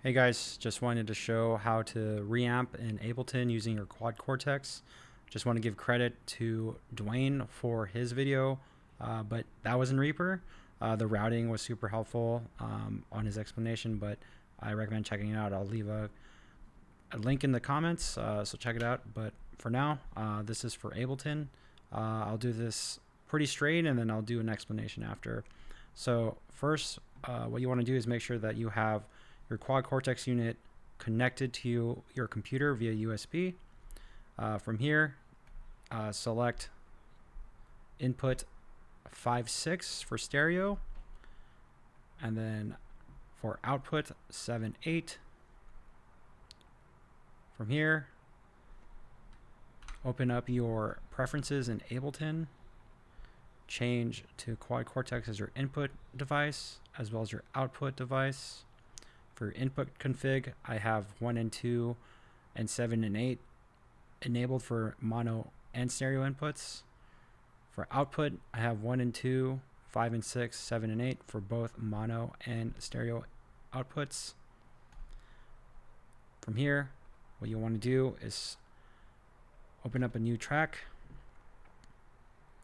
Hey guys, just wanted to show how to reamp in Ableton using your quad Cortex. Just want to give credit to Dwayne for his video, but that was in Reaper. The routing was super helpful on his explanation, but I recommend checking it out. I'll leave a link in the comments, so check it out. But for now, this is for Ableton. I'll do this pretty straight and then I'll do an explanation after. So first, what you want to do is make sure that you have your quad Cortex unit connected to your computer via USB. From here, select input 5.6 for stereo, and then for output 7.8. From here, open up your preferences in Ableton, change to quad Cortex as your input device as well as your output device. For input config, I have 1 and 2 and 7 and 8 enabled for mono and stereo inputs. For output, I have 1 and 2, 5 and 6, 7 and 8 for both mono and stereo outputs. From here, what you want to do is open up a new track,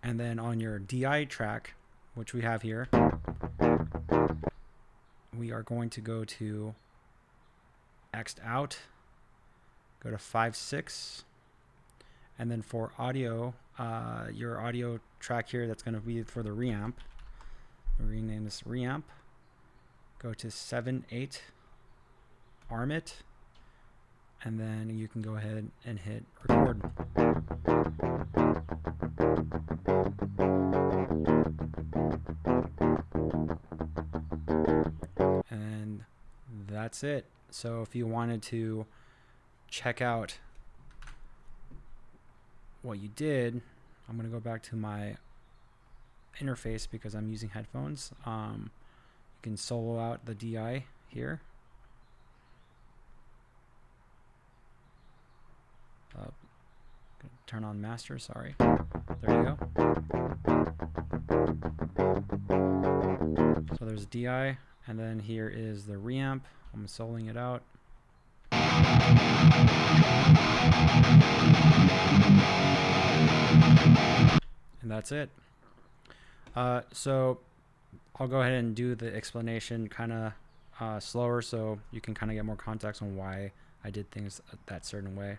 and then on your DI track, which we have here, we are going to go to X'd out, go to 5.6, and then for audio, your audio track here, that's going to be for the reamp. We'll rename this reamp. Go to 7.8, arm it, and then you can go ahead and hit record. And that's it. So if you wanted to check out what you did, I'm going to go back to my interface because I'm using headphones. You can solo out the DI here. Turn on master, sorry. There you go. So there's DI, and then here is the reamp. I'm soloing it out. And that's it. So I'll go ahead and do the explanation kind of slower so you can kind of get more context on why I did things that certain way.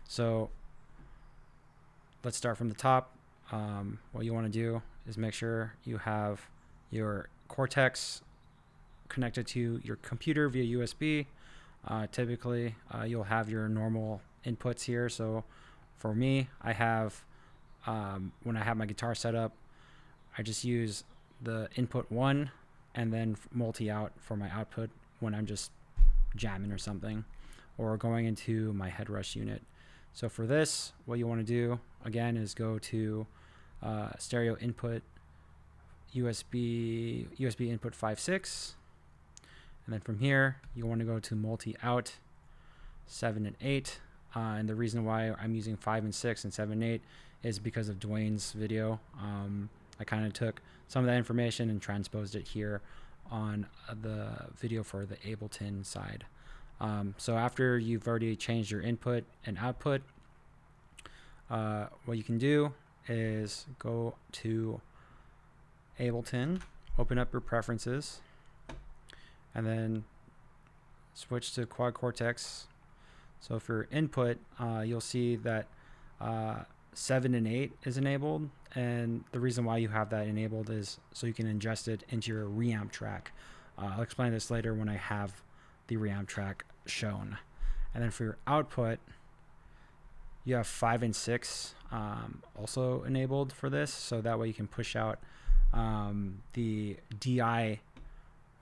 So let's start from the top. What you want to do is make sure you have your Cortex connected to your computer via USB. Typically, you'll have your normal inputs here. So for me, I have, when I have my guitar set up, I just use the input 1 and then multi-out for my output when I'm just jamming or something, or going into my head rush unit. So for this, what you want to do again is go to stereo input USB input 5.6, and then from here you want to go to multi-out 7 and 8. And the reason why I'm using 5 and 6 and 7 and 8 is because of Dwayne's video. I kind of took some of that information and transposed it here on the video for the Ableton side. So after you've already changed your input and output, what you can do is go to Ableton, open up your preferences, and then switch to quad Cortex. So for input, you'll see that 7 and 8 is enabled, and the reason why you have that enabled is so you can ingest it into your reamp track. I'll explain this later when I have the reamp track shown. And then for your output, you have 5 and 6 also enabled for this, so that way you can push out the DI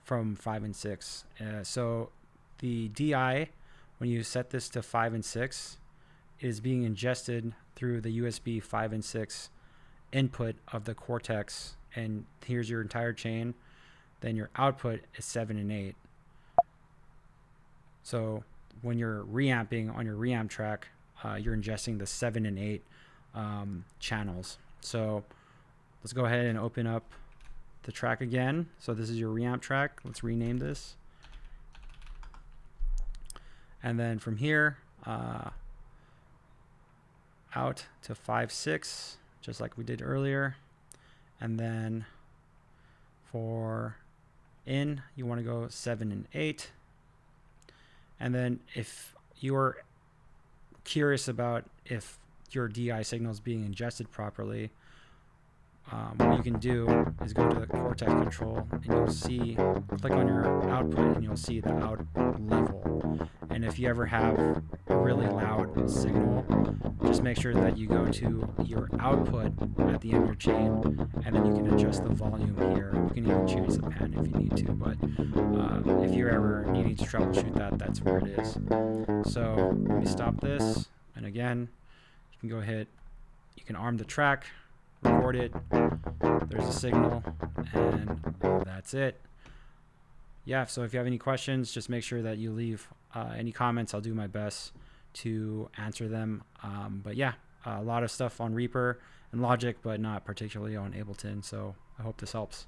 from 5 and 6. So the DI, when you set this to 5 and 6, is being ingested through the USB 5 and 6 input of the Cortex, and here's your entire chain. Then your output is 7 and 8. So when you're reamping on your reamp track, you're ingesting the 7 and 8 channels. So let's go ahead and open up the track again. So this is your reamp track. Let's rename this. And then from here, out to 5/6, just like we did earlier. And then for in, you want to go 7 and 8. And then if you're curious about if your DI signal is being ingested properly, what you can do is go to the Cortex control and you'll see, click on your output and you'll see the out level. And if you ever have a really loud signal, just make sure that you go to your output at the end of your chain, and then you can adjust the volume here. You can even change the pen if you need to, but if you're ever needing to troubleshoot that, that's where it is. So let me stop this, and again, you can go ahead, you can arm the track, record it, there's a signal, and that's it. Yeah, so if you have any questions, just make sure that you leave any comments. I'll do my best to answer them. But yeah, a lot of stuff on Reaper and Logic, but not particularly on Ableton, so I hope this helps.